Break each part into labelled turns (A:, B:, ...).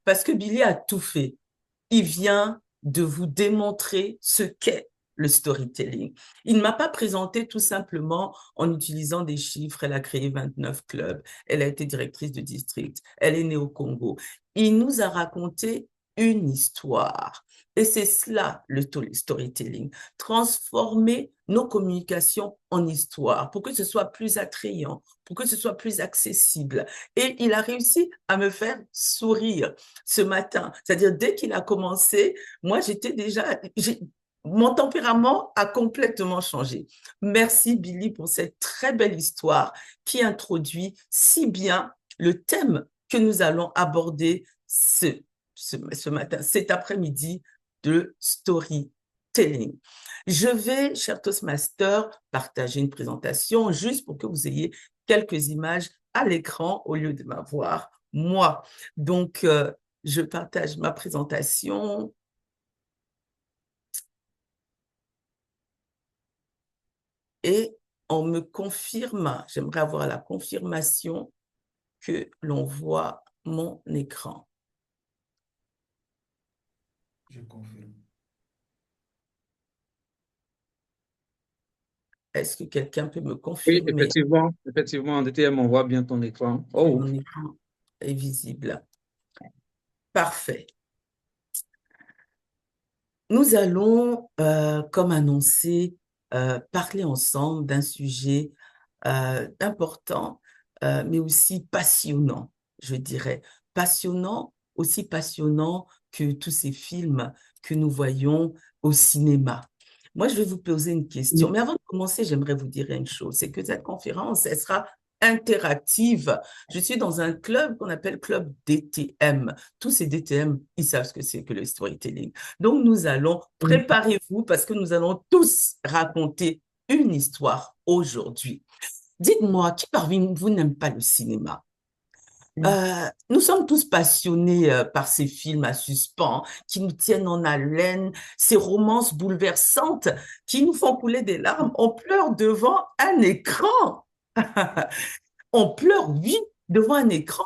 A: parce que Billy a tout fait. Il vient de vous démontrer ce qu'est le storytelling. Il ne m'a pas présenté tout simplement en utilisant des chiffres. Elle a créé 29 clubs. Elle a été directrice de district. Elle est née au Congo. Il nous a raconté une histoire. Et c'est cela le storytelling. Transformer nos communications en histoire pour que ce soit plus attrayant, pour que ce soit plus accessible. Et il a réussi à me faire sourire ce matin. C'est-à-dire, dès qu'il a commencé, moi, j'étais déjà, mon tempérament a complètement changé. Merci, Billy, pour cette très belle histoire qui introduit si bien le thème que nous allons aborder ce matin, cet après-midi de storytelling. Je vais, cher Toastmaster, partager une présentation juste pour que vous ayez quelques images à l'écran au lieu de m'avoir moi. Donc, je partage ma présentation. Et on me confirme, j'aimerais avoir la confirmation que l'on voit mon écran.
B: Je confirme.
A: Est-ce que quelqu'un peut me
C: Oui,
A: confirmer
C: effectivement, en DTM, on voit bien ton écran.
A: que
C: Oh,
A: mon écran est visible? Parfait. Nous allons, comme annoncé, parler ensemble d'un sujet important, mais aussi passionnant, je dirais. Passionnant, aussi passionnant que tous ces films que nous voyons au cinéma. Moi, je vais vous poser une question. Mais avant de commencer, j'aimerais vous dire une chose, c'est que cette conférence, elle sera interactive. Je suis dans un club qu'on appelle Club DTM. Tous ces DTM, ils savent ce que c'est que le storytelling. Donc, nous allons, préparez-vous parce que nous allons tous raconter une histoire aujourd'hui. Dites-moi, qui parmi vous n'aime pas le cinéma? Nous sommes tous passionnés par ces films à suspens qui nous tiennent en haleine, ces romances bouleversantes qui nous font couler des larmes. On pleure devant un écran. On pleure, oui, devant un écran.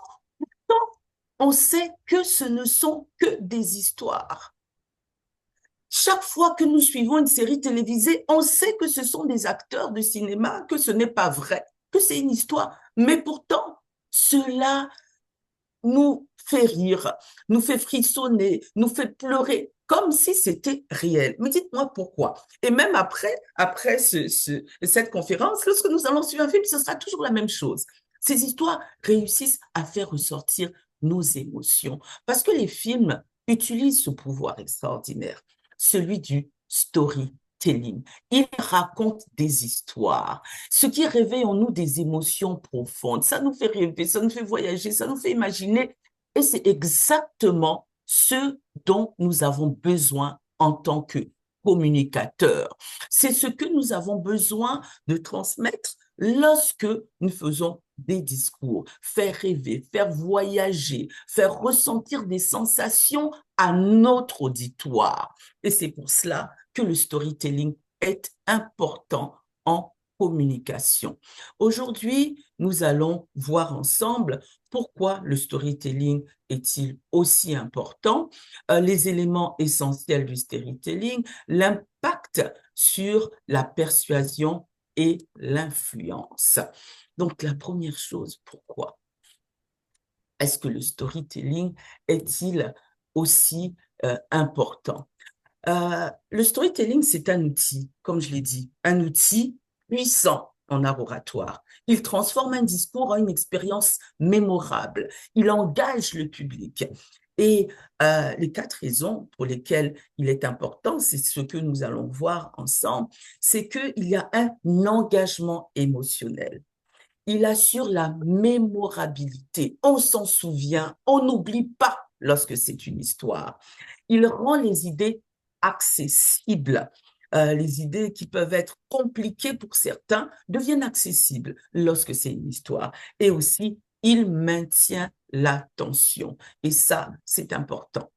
A: On sait que ce ne sont que des histoires. Chaque fois que nous suivons une série télévisée, on sait que ce sont des acteurs de cinéma, que ce n'est pas vrai, que c'est une histoire. Mais pourtant, cela nous fait rire, nous fait frissonner, nous fait pleurer, comme si c'était réel. Mais dites-moi pourquoi. Et même après cette conférence, lorsque nous allons suivre un film, ce sera toujours la même chose. Ces histoires réussissent à faire ressortir nos émotions, parce que les films utilisent ce pouvoir extraordinaire, celui du storytelling. Ils racontent des histoires, ce qui réveille en nous des émotions profondes. Ça nous fait rêver, ça nous fait voyager, ça nous fait imaginer. Et c'est exactement ce dont nous avons besoin en tant que communicateurs. C'est ce que nous avons besoin de transmettre lorsque nous faisons des discours, faire rêver, faire voyager, faire ressentir des sensations à notre auditoire. Et c'est pour cela que le storytelling est important en communication. Aujourd'hui, nous allons voir ensemble pourquoi le storytelling est-il aussi important, les éléments essentiels du storytelling, l'impact sur la persuasion et l'influence. Donc, la première chose, pourquoi est-ce que le storytelling est-il aussi important? Le storytelling, c'est un outil, comme je l'ai dit, un outil puissant en art oratoire. Il transforme un discours en une expérience mémorable. Il engage le public. Et les 4 raisons pour lesquelles il est important, c'est ce que nous allons voir ensemble, c'est qu'il y a un engagement émotionnel. Il assure la mémorabilité. On s'en souvient, on n'oublie pas lorsque c'est une histoire. Il rend les idées accessibles. Les idées qui peuvent être compliquées pour certains deviennent accessibles lorsque c'est une histoire. Et aussi, il maintient l'attention. Et ça, c'est important.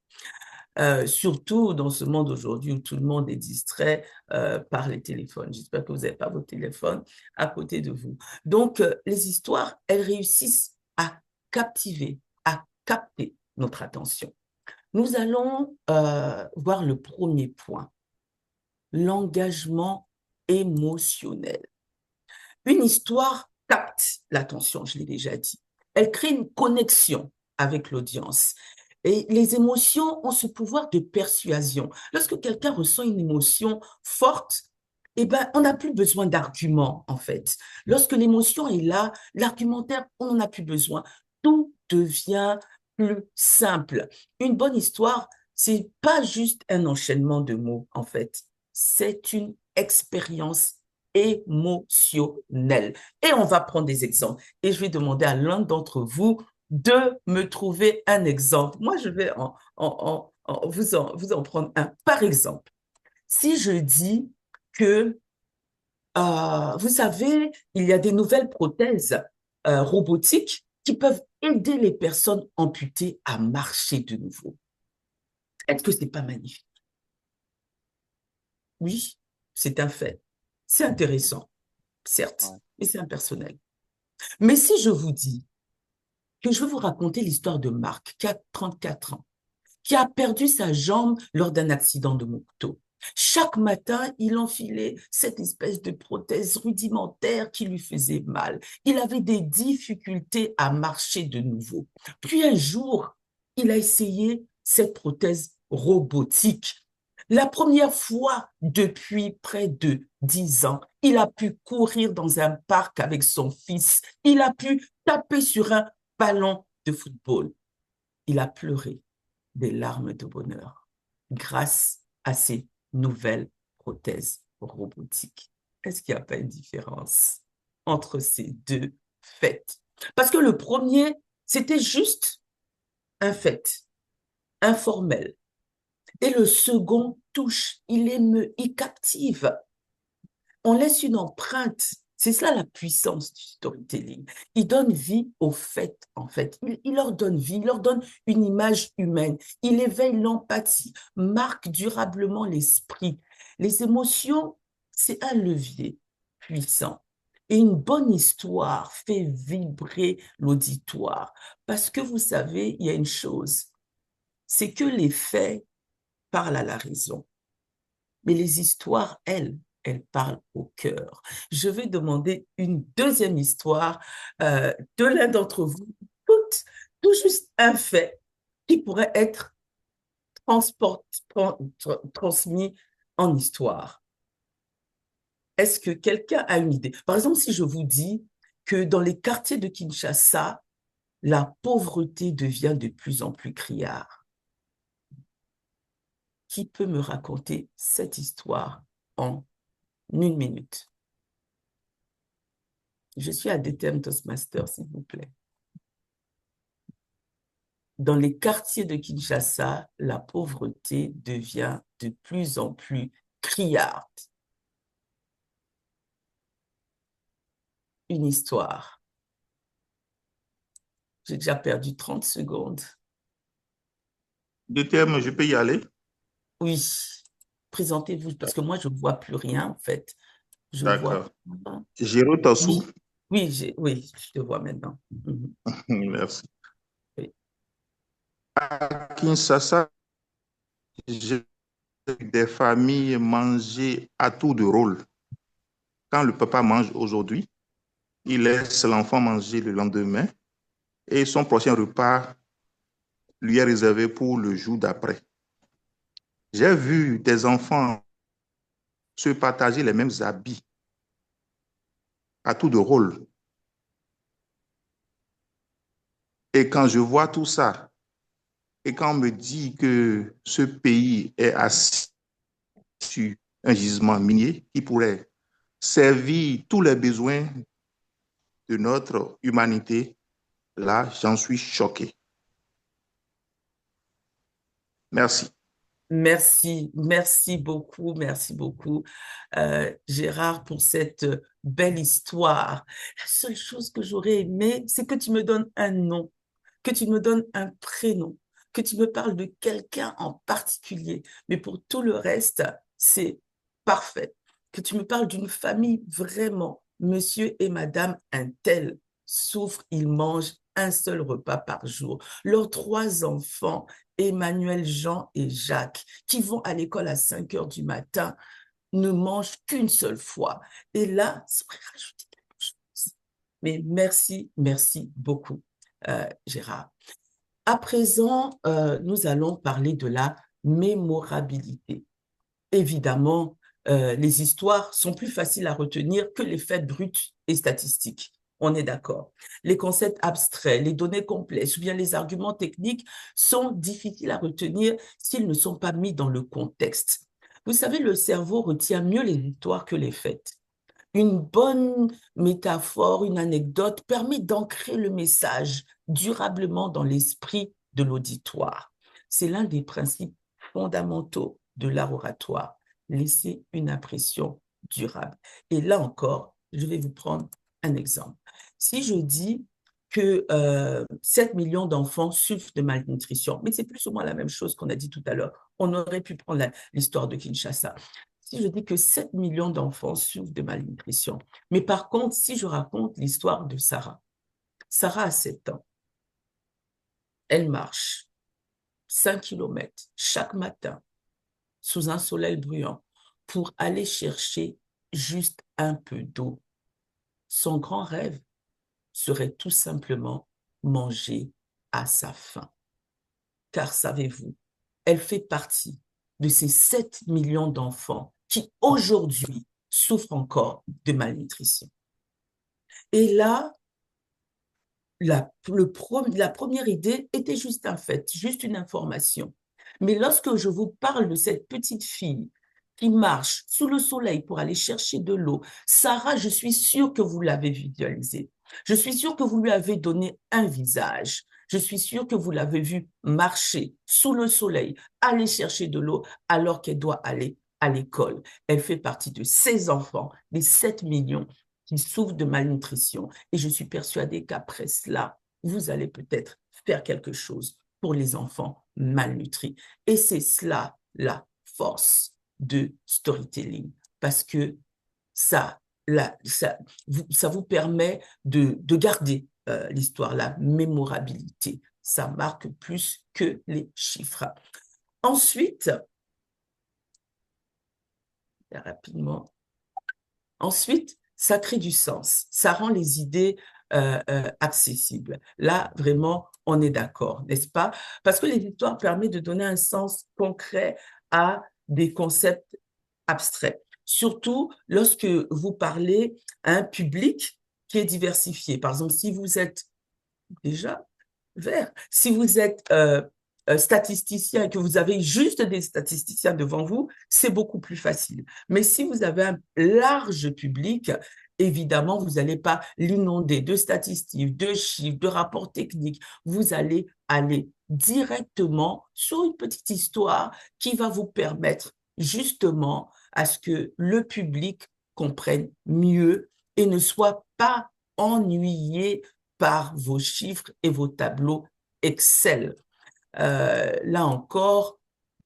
A: Surtout dans ce monde aujourd'hui où tout le monde est distrait par les téléphones. J'espère que vous n'avez pas vos téléphones à côté de vous. Donc, les histoires, elles réussissent à captiver, à capter notre attention. Nous allons voir le premier point, l'engagement émotionnel. Une histoire capte l'attention, je l'ai déjà dit. Elle crée une connexion avec l'audience. Et les émotions ont ce pouvoir de persuasion. Lorsque quelqu'un ressent une émotion forte, eh ben, on n'a plus besoin d'arguments, en fait. Lorsque l'émotion est là, l'argumentaire, on n'en a plus besoin. Tout devient plus simple. Une bonne histoire, c'est pas juste un enchaînement de mots, en fait. C'est une expérience émotionnelle. Et on va prendre des exemples. Et je vais demander à l'un d'entre vous de me trouver un exemple. Moi, je vais vous en prendre un. Par exemple, si je dis que, vous savez, il y a des nouvelles prothèses robotiques qui peuvent aider les personnes amputées à marcher de nouveau. Est-ce que c'est pas magnifique? Oui, c'est un fait. C'est intéressant, certes, mais c'est impersonnel. Mais si je vous dis que je vais vous raconter l'histoire de Marc, qui a 34 ans, qui a perdu sa jambe lors d'un accident de moto. Chaque matin, il enfilait cette espèce de prothèse rudimentaire qui lui faisait mal. Il avait des difficultés à marcher de nouveau. Puis un jour, il a essayé cette prothèse robotique. La première fois depuis près de 10 ans, il a pu courir dans un parc avec son fils. Il a pu taper sur un ballon de football. Il a pleuré des larmes de bonheur grâce à ces nouvelles prothèses robotiques. Est-ce qu'il n'y a pas une différence entre ces deux faits? Parce que le premier, c'était juste un fait, informel. Et le second touche, il émeut, il captive. On laisse une empreinte. C'est cela la puissance du storytelling. Il donne vie aux faits, en fait. Il leur donne vie, il leur donne une image humaine. Il éveille l'empathie, marque durablement l'esprit. Les émotions, c'est un levier puissant. Et une bonne histoire fait vibrer l'auditoire. Parce que vous savez, il y a une chose, c'est que les faits parlent à la raison. Mais les histoires, elles parlent au cœur. Je vais demander une deuxième histoire de l'un d'entre vous, tout juste un fait qui pourrait être transmis en histoire. Est-ce que quelqu'un a une idée? Par exemple, si je vous dis que dans les quartiers de Kinshasa, la pauvreté devient de plus en plus criarde. Qui peut me raconter cette histoire en 1 minute? Je suis à DTM Toastmaster, s'il vous plaît. Dans les quartiers de Kinshasa, la pauvreté devient de plus en plus criarde. Une histoire. J'ai déjà perdu 30 secondes.
B: Deux termes, je peux y aller?
A: Oui, présentez-vous, parce que moi, je ne vois plus rien, en fait. Je vois.
B: D'accord. Géraud Tassou.
A: Oui, oui, je te vois maintenant.
B: Merci.
A: Oui.
B: À Kinshasa, j'ai vu des familles manger à tour de rôle. Quand le papa mange aujourd'hui, il laisse l'enfant manger le lendemain et son prochain repas lui est réservé pour le jour d'après. J'ai vu des enfants se partager les mêmes habits à tour de rôle. Et quand je vois tout ça, et quand on me dit que ce pays est assis sur un gisement minier qui pourrait servir tous les besoins de notre humanité, là, j'en suis choqué. Merci.
A: Merci beaucoup, Gérard, pour cette belle histoire. La seule chose que j'aurais aimé, c'est que tu me donnes un nom, que tu me donnes un prénom, que tu me parles de quelqu'un en particulier. Mais pour tout le reste, c'est parfait. Que tu me parles d'une famille vraiment, monsieur et madame un tel souffrent, ils mangent un seul repas par jour. Leurs 3 enfants, Emmanuel, Jean et Jacques, qui vont à l'école à 5 heures du matin, ne mangent qu'une seule fois. Et là, ça pourrait rajouter quelque chose. Mais merci beaucoup, Gérard. À présent, nous allons parler de la mémorabilité. Évidemment, les histoires sont plus faciles à retenir que les faits bruts et statistiques. On est d'accord. Les concepts abstraits, les données complexes ou bien les arguments techniques sont difficiles à retenir s'ils ne sont pas mis dans le contexte. Vous savez, le cerveau retient mieux les histoires que les faits. Une bonne métaphore, une anecdote permet d'ancrer le message durablement dans l'esprit de l'auditoire. C'est l'un des principes fondamentaux de l'art oratoire, laisser une impression durable. Et là encore, je vais vous prendre un exemple. Si je dis que 7 millions d'enfants souffrent de malnutrition, mais c'est plus ou moins la même chose qu'on a dit tout à l'heure, on aurait pu prendre l'histoire de Kinshasa. Si je dis que 7 millions d'enfants souffrent de malnutrition, mais par contre, si je raconte l'histoire de Sarah, Sarah a 7 ans, elle marche 5 kilomètres chaque matin sous un soleil brûlant pour aller chercher juste un peu d'eau. Son grand rêve serait tout simplement manger à sa faim. Car savez-vous, elle fait partie de ces 7 millions d'enfants qui aujourd'hui souffrent encore de malnutrition. Et là, la première idée était juste un fait, juste une information. Mais lorsque je vous parle de cette petite fille qui marche sous le soleil pour aller chercher de l'eau, Sarah, je suis sûre que vous l'avez visualisée. Je suis sûre que vous lui avez donné un visage. Je suis sûre que vous l'avez vue marcher sous le soleil, aller chercher de l'eau alors qu'elle doit aller à l'école. Elle fait partie de ces enfants, des 7 millions qui souffrent de malnutrition. Et je suis persuadée qu'après cela, vous allez peut-être faire quelque chose pour les enfants malnutris. Et c'est cela la force de storytelling, parce que ça vous permet de garder l'histoire, la mémorabilité. Ça marque plus que les chiffres. Ensuite, rapidement, ça crée du sens, ça rend les idées accessibles. Là, vraiment, on est d'accord, n'est-ce pas? Parce que les histoires permettent de donner un sens concret à des concepts abstraits. Surtout lorsque vous parlez à un public qui est diversifié. Par exemple, si vous êtes déjà vert, si vous êtes statisticien et que vous avez juste des statisticiens devant vous, c'est beaucoup plus facile. Mais si vous avez un large public, évidemment, vous n'allez pas l'inonder de statistiques, de chiffres, de rapports techniques. Vous allez aller directement sur une petite histoire qui va vous permettre justement à ce que le public comprenne mieux et ne soit pas ennuyé par vos chiffres et vos tableaux Excel. Là encore,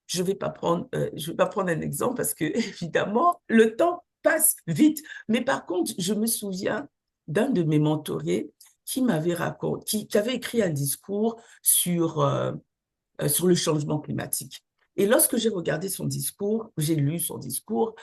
A: je vais pas prendre un exemple parce que évidemment le temps passe vite. Mais par contre, je me souviens d'un de mes mentoriers qui m'avait raconté, qui avait écrit un discours sur le changement climatique. Et lorsque j'ai regardé son discours, j'ai lu son discours,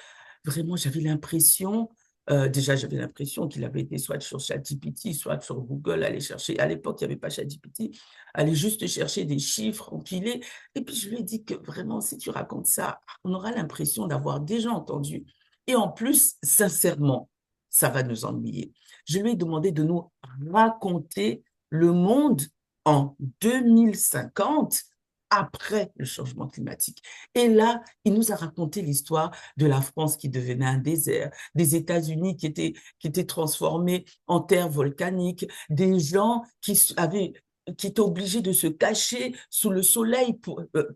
A: vraiment j'avais l'impression déjà, j'avais l'impression qu'il avait été soit sur ChatGPT, soit sur Google, aller chercher. À l'époque, il n'y avait pas ChatGPT, aller juste chercher des chiffres empilés. Et puis, je lui ai dit que vraiment, si tu racontes ça, on aura l'impression d'avoir déjà entendu. Et en plus, sincèrement, ça va nous ennuyer. Je lui ai demandé de nous raconter le monde en 2050 après le changement climatique. Et là, il nous a raconté l'histoire de la France qui devenait un désert, des États-Unis qui étaient transformés en terre volcanique, des gens qui étaient obligés de se cacher sous le soleil,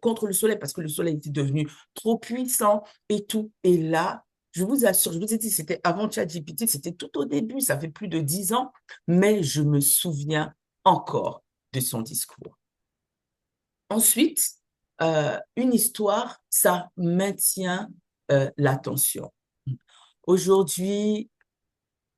A: contre le soleil, parce que le soleil était devenu trop puissant et tout. Et là, je vous assure, je vous ai dit, c'était avant ChatGPT, c'était tout au début, ça fait plus de 10 ans, mais je me souviens encore de son discours. Ensuite, une histoire, ça maintient l'attention. Aujourd'hui,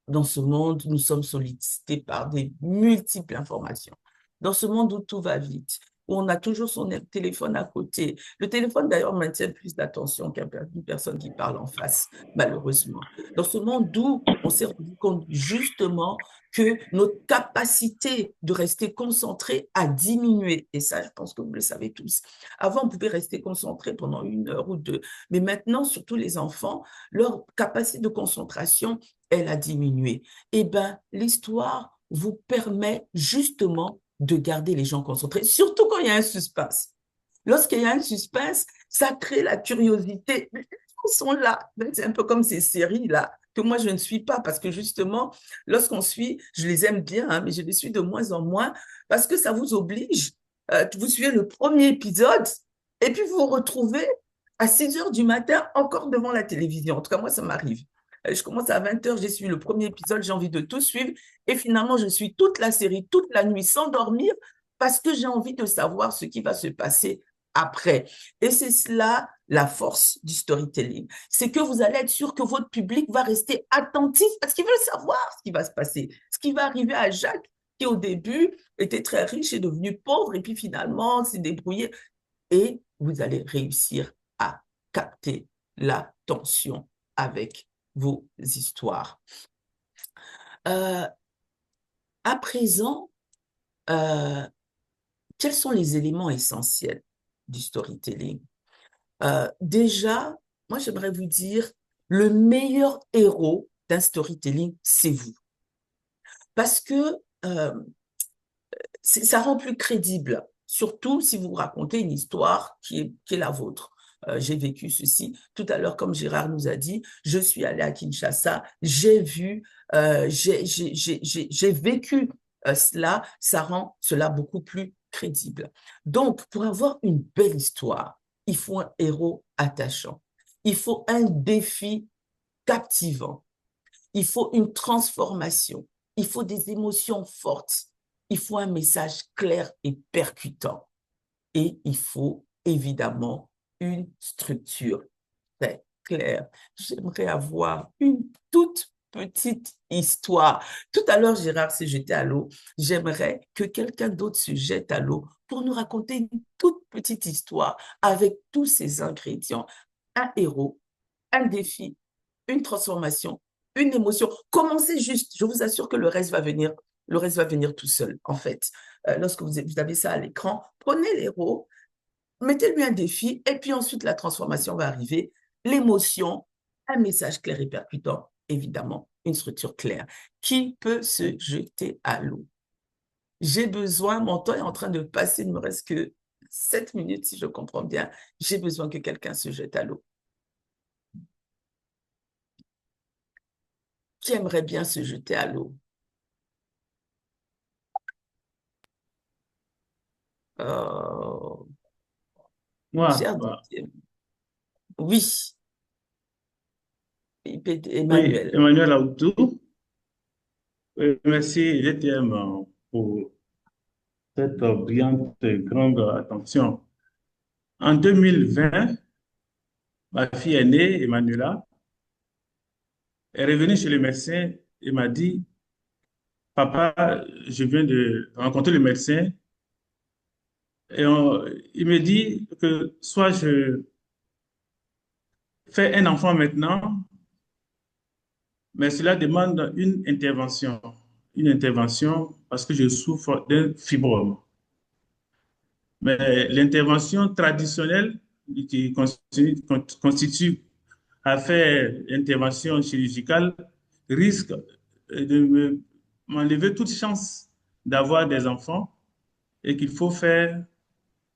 A: dans ce monde, nous sommes sollicités par des multiples informations. Dans ce monde où tout va vite, où on a toujours son téléphone à côté. Le téléphone, d'ailleurs, maintient plus d'attention qu'une personne qui parle en face, malheureusement. Dans ce monde où on s'est rendu compte justement que notre capacité de rester concentré a diminué. Et ça, je pense que vous le savez tous. Avant, on pouvait rester concentré pendant 1 heure ou 2, mais maintenant, surtout les enfants, leur capacité de concentration, elle a diminué. Eh bien, l'histoire vous permet justement de garder les gens concentrés, surtout quand il y a un suspense. Lorsqu'il y a un suspense, ça crée la curiosité. Les gens sont là. C'est un peu comme ces séries-là que moi, je ne suis pas parce que justement, lorsqu'on suit, je les aime bien, hein, mais je les suis de moins en moins parce que ça vous oblige. Vous suivez le premier épisode et puis vous vous retrouvez à 6 heures du matin encore devant la télévision. En tout cas, moi, ça m'arrive. Je commence à 20 heures, j'ai suivi le premier épisode, j'ai envie de tout suivre et finalement, je suis toute la série, toute la nuit sans dormir parce que j'ai envie de savoir ce qui va se passer après. Et c'est cela la force du storytelling. C'est que vous allez être sûr que votre public va rester attentif parce qu'il veut savoir ce qui va se passer, ce qui va arriver à Jacques qui au début était très riche et devenu pauvre et puis finalement s'est débrouillé. Et vous allez réussir à capter l'attention avec vos histoires. À présent, quels sont les éléments essentiels du storytelling? Déjà, moi, j'aimerais vous dire, le meilleur héros d'un storytelling, c'est vous. Parce que ça rend plus crédible, surtout si vous racontez une histoire qui est la vôtre. J'ai vécu ceci. Tout à l'heure, comme Gérard nous a dit, je suis allée à Kinshasa, j'ai vu, j'ai vécu cela, ça rend cela beaucoup plus crédible. Donc, pour avoir une belle histoire, il faut un héros attachant. Il faut un défi captivant. Il faut une transformation. Il faut des émotions fortes. Il faut un message clair et percutant. Et il faut évidemment une structure très claire. J'aimerais avoir une toute petite histoire. Tout à l'heure, Gérard s'est jeté à l'eau. J'aimerais que quelqu'un d'autre se jette à l'eau pour nous raconter une toute petite histoire avec tous ces ingrédients. Un héros, un défi, une transformation, une émotion. Commencez juste. Je vous assure que le reste va venir. Le reste va venir tout seul, en fait. Lorsque vous avez ça à l'écran, prenez l'héros, mettez-lui un défi, et puis ensuite la transformation va arriver. L'émotion, un message clair et percutant, évidemment, une structure claire. Qui peut se jeter à l'eau? J'ai besoin, mon temps est en train de passer, il ne me reste que 7 minutes, si je comprends bien. J'ai besoin que quelqu'un se jette à l'eau. Qui aimerait bien se jeter à l'eau?
D: Moi,
A: Cher deuxième. Oui,
D: oui,
A: Emmanuel.
D: Emmanuel Aoutou, merci GTM pour cette brillante et grande attention. En 2020, ma fille aînée, Emmanuela, est revenue chez le médecin et m'a dit, Papa, je viens de rencontrer le médecin et il me dit que soit je fais un enfant maintenant, mais cela demande une intervention parce que je souffre d'un fibrome. Mais l'intervention traditionnelle qui constitue à faire intervention chirurgicale risque de m'enlever toute chance d'avoir des enfants et qu'il faut faire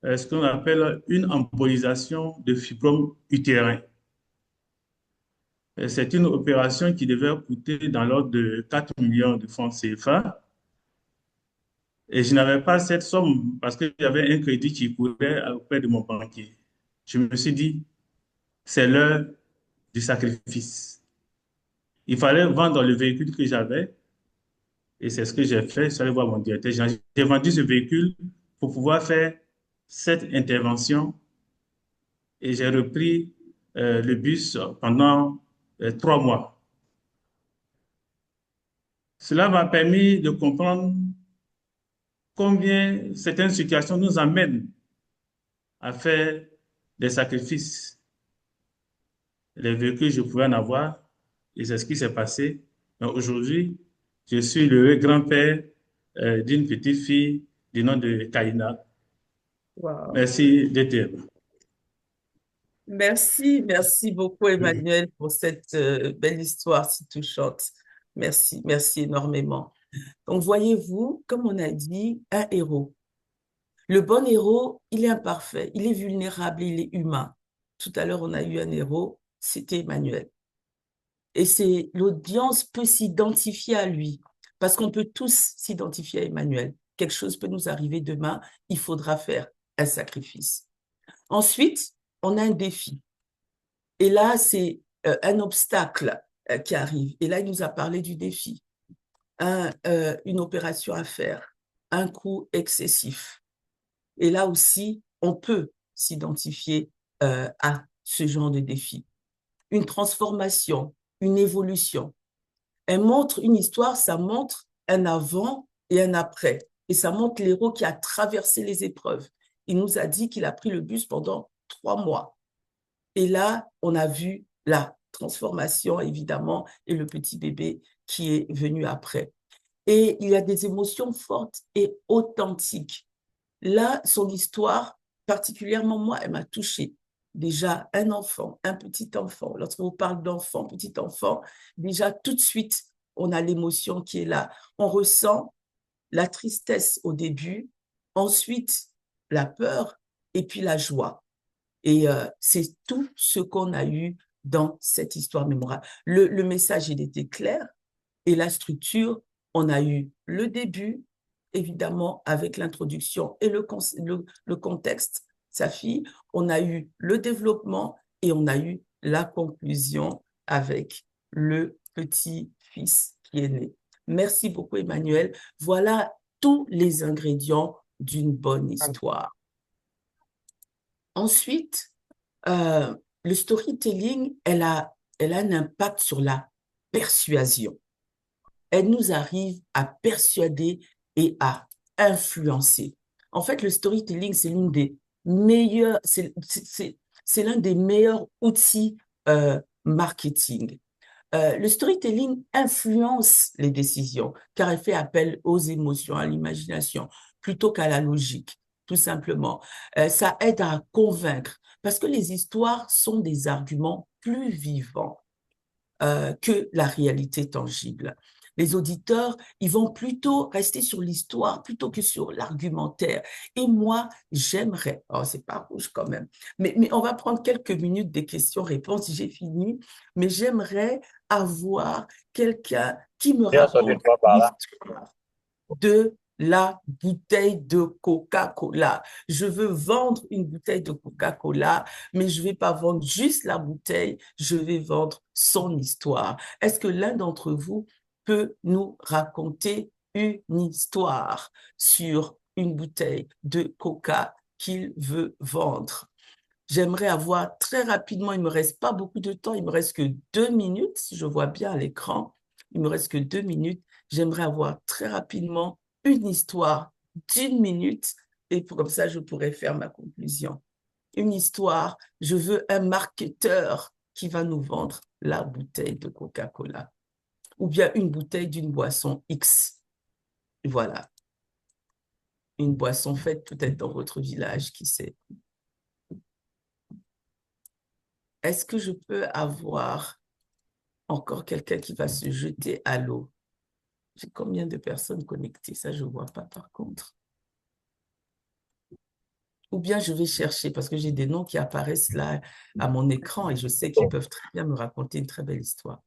D: ce qu'on appelle une embolisation de fibrome utérin. C'est une opération qui devait coûter dans l'ordre de 4 millions de francs CFA. Et je n'avais pas cette somme parce qu'il y avait un crédit qui courait auprès de mon banquier. Je me suis dit, c'est l'heure du sacrifice. Il fallait vendre le véhicule que j'avais et c'est ce que j'ai fait. Je suis allé voir mon directeur. J'ai vendu ce véhicule pour pouvoir faire cette intervention et j'ai repris le bus pendant 3 mois. Cela m'a permis de comprendre combien certaines situations nous amènent à faire des sacrifices. Les vécus, je pouvais en avoir, et c'est ce qui s'est passé. Mais aujourd'hui, je suis le grand-père d'une petite fille du nom de Kaina.
A: Wow.
D: Merci d'être.
A: Merci beaucoup, Emmanuel, pour cette belle histoire si touchante. Merci énormément. Donc, voyez-vous, comme on a dit, un héros. Le bon héros, il est imparfait, il est vulnérable, il est humain. Tout à l'heure, on a eu un héros, c'était Emmanuel. Et c'est l'audience peut s'identifier à lui, parce qu'on peut tous s'identifier à Emmanuel. Quelque chose peut nous arriver demain, il faudra faire un sacrifice. Ensuite, on a un défi. Et là, c'est un obstacle qui arrive. Et là, il nous a parlé du défi. Une opération à faire, un coût excessif. Et là aussi, on peut s'identifier à ce genre de défi. Une transformation, une évolution. Une histoire, ça montre un avant et un après. Et ça montre l'héros qui a traversé les épreuves. Il nous a dit qu'il a pris le bus pendant 3 mois. Et là, on a vu la transformation, évidemment, et le petit bébé qui est venu après. Et il y a des émotions fortes et authentiques. Là, son histoire, particulièrement moi, elle m'a touchée. Déjà, un enfant, un petit enfant, lorsqu'on parle d'enfant, petit enfant, déjà tout de suite, on a l'émotion qui est là. On ressent la tristesse au début, ensuite la peur et puis la joie. Et c'est tout ce qu'on a eu dans cette histoire mémorable. Le message, il était clair, et la structure, on a eu le début, évidemment, avec l'introduction et le contexte, sa fille, on a eu le développement et on a eu la conclusion avec le petit-fils qui est né. Merci beaucoup, Emmanuel. Voilà tous les ingrédients d'une bonne histoire. Ensuite, le storytelling, elle a un impact sur la persuasion. Elle nous arrive à persuader et à influencer. En fait, le storytelling, c'est l'un des meilleurs, c'est l'un des meilleurs outils marketing. Le storytelling influence les décisions car elle fait appel aux émotions, à l'imagination, plutôt qu'à la logique, tout simplement. Ça aide à convaincre parce que les histoires sont des arguments plus vivants que la réalité tangible. Les auditeurs, ils vont plutôt rester sur l'histoire plutôt que sur l'argumentaire. Et moi, j'aimerais, oh, c'est pas rouge quand même, mais on va prendre quelques minutes des questions-réponses, j'ai fini, mais j'aimerais avoir quelqu'un qui me raconte l'histoire de la bouteille de Coca-Cola. Je veux vendre une bouteille de Coca-Cola, mais je ne vais pas vendre juste la bouteille, je vais vendre son histoire. Est-ce que l'un d'entre vous peut nous raconter une histoire sur une bouteille de Coca qu'il veut vendre? J'aimerais avoir très rapidement, il ne me reste pas beaucoup de temps, il me reste que 2 minutes, si je vois bien à l'écran, il me reste que 2 minutes. J'aimerais avoir très rapidement une histoire d'1 minute et comme ça, je pourrais faire ma conclusion. Une histoire, je veux un marketeur qui va nous vendre la bouteille de Coca-Cola ou bien une bouteille d'une boisson X. Voilà, une boisson faite peut-être dans votre village, qui sait. Est-ce que je peux avoir encore quelqu'un qui va se jeter à l'eau? J'ai combien de personnes connectées? Ça, je ne vois pas par contre. Ou bien je vais chercher parce que j'ai des noms qui apparaissent là à mon écran et je sais qu'ils peuvent très bien me raconter une très belle histoire.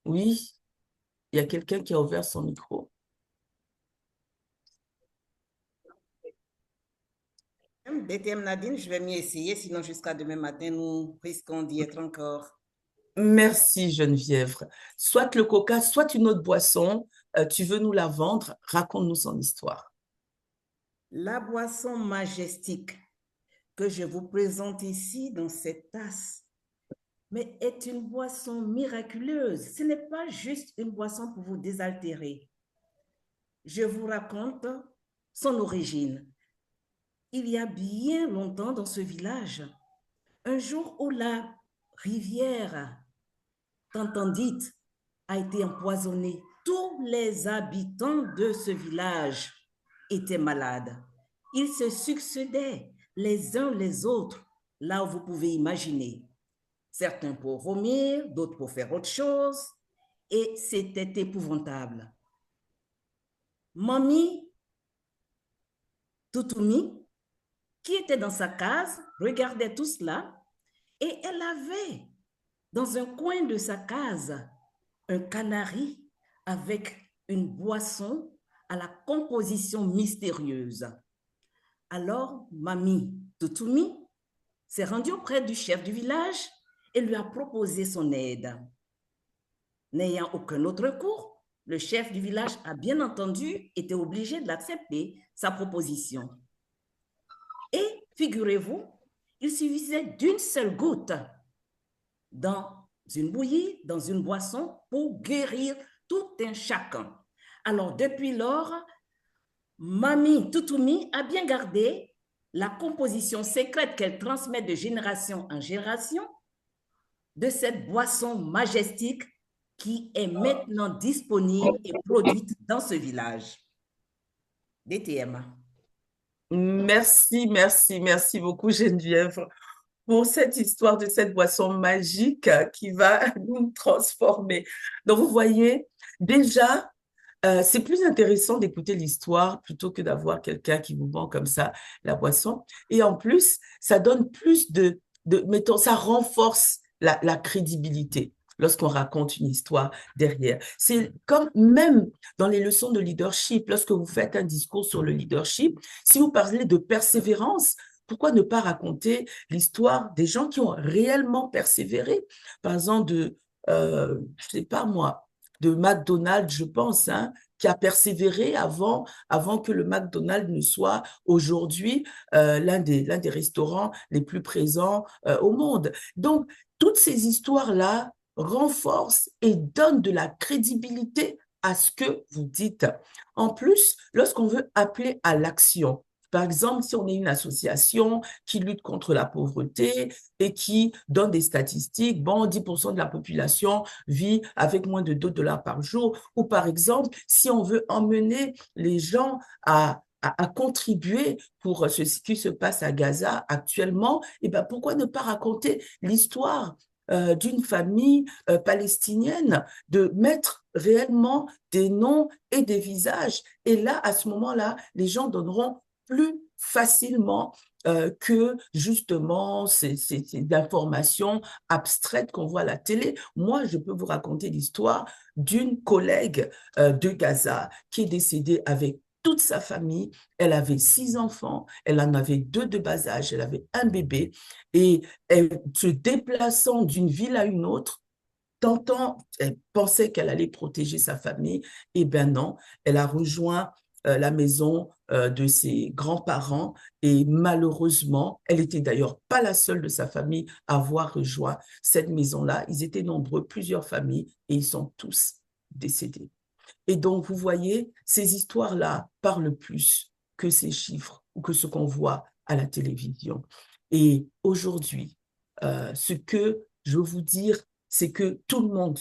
A: Oui, il y a quelqu'un qui a ouvert son micro.
E: DTM Nadine, je vais m'y essayer, sinon jusqu'à demain matin, nous risquons d'y être encore.
A: Merci Geneviève. Soit le coca, soit une autre boisson, tu veux nous la vendre, raconte-nous son histoire.
E: La boisson majestique que je vous présente ici dans cette tasse mais est une boisson miraculeuse. Ce n'est pas juste une boisson pour vous désaltérer. Je vous raconte son origine. Il y a bien longtemps dans ce village, un jour où la rivière Tantandite a été empoisonnée, tous les habitants de ce village étaient malades. Ils se succédaient les uns les autres, là où vous pouvez imaginer. Certains pour vomir, d'autres pour faire autre chose, et c'était épouvantable. Mamie Toutoumi, qui était dans sa case, regardait tout cela, et elle avait dans un coin de sa case un canari avec une boisson à la composition mystérieuse. Alors, Mamie Toutoumi s'est rendue auprès du chef du village et lui a proposé son aide. N'ayant aucun autre recours, le chef du village a bien entendu été obligé d'accepter sa proposition. Et figurez-vous, il suffisait d'une seule goutte dans une bouillie, dans une boisson, pour guérir tout un chacun. Alors, depuis lors, Mamie Toutoumi a bien gardé la composition secrète qu'elle transmet de génération en génération de cette boisson majestique qui est maintenant disponible et produite dans ce village. DTM.
A: Merci, merci, merci beaucoup, Geneviève, pour cette histoire de cette boisson magique qui va nous transformer. Donc, vous voyez, déjà, c'est plus intéressant d'écouter l'histoire plutôt que d'avoir quelqu'un qui vous vend comme ça la boisson. Et en plus, ça donne plus mettons, ça renforce la crédibilité lorsqu'on raconte une histoire derrière. C'est comme même dans les leçons de leadership, lorsque vous faites un discours sur le leadership, si vous parlez de persévérance, pourquoi ne pas raconter l'histoire des gens qui ont réellement persévéré? Par exemple, je sais pas moi, de McDonald's, je pense, hein, qui a persévéré avant que le McDonald's ne soit aujourd'hui l'un des restaurants les plus présents au monde. Donc, toutes ces histoires-là renforcent et donnent de la crédibilité à ce que vous dites. En plus, lorsqu'on veut appeler à l'action, par exemple, si on est une association qui lutte contre la pauvreté et qui donne des statistiques, bon, 10% de la population vit avec moins de $2 par jour, ou par exemple, si on veut emmener les gens à contribuer pour ce qui se passe à Gaza actuellement, eh ben, pourquoi ne pas raconter l'histoire d'une famille palestinienne, de mettre réellement des noms et des visages. Et là, à ce moment-là, les gens donneront plus facilement que justement ces informations abstraites qu'on voit à la télé. Moi, je peux vous raconter l'histoire d'une collègue de Gaza qui est décédée avec toute sa famille. Elle avait 6 enfants, elle en avait 2 de bas âge, elle avait un bébé, et elle, se déplaçant d'une ville à une autre, elle pensait qu'elle allait protéger sa famille, et ben non, elle a rejoint la maison de ses grands-parents, et malheureusement, elle était d'ailleurs pas la seule de sa famille à avoir rejoint cette maison-là. Ils étaient nombreux, plusieurs familles, et ils sont tous décédés. Et donc, vous voyez, ces histoires-là parlent plus que ces chiffres ou que ce qu'on voit à la télévision. Et aujourd'hui, ce que je veux vous dire, c'est que tout le monde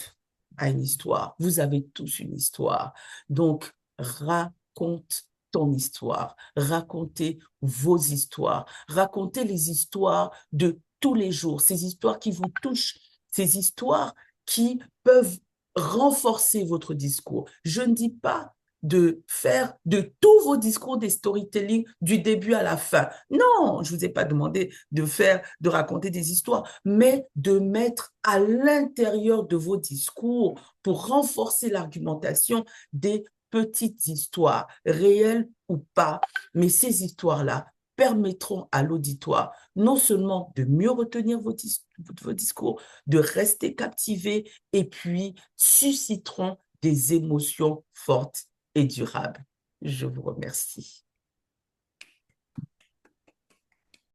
A: a une histoire. Vous avez tous une histoire. Donc, raconte ton histoire. Racontez vos histoires. Racontez les histoires de tous les jours, ces histoires qui vous touchent, ces histoires qui peuvent renforcer votre discours. Je ne dis pas de faire de tous vos discours des storytelling du début à la fin. Non, je ne vous ai pas demandé de raconter des histoires, mais de mettre à l'intérieur de vos discours pour renforcer l'argumentation des petites histoires, réelles ou pas. Mais ces histoires-là permettront à l'auditoire non seulement de mieux retenir vos discours, de rester captivé, et puis susciteront des émotions fortes et durables. Je vous remercie.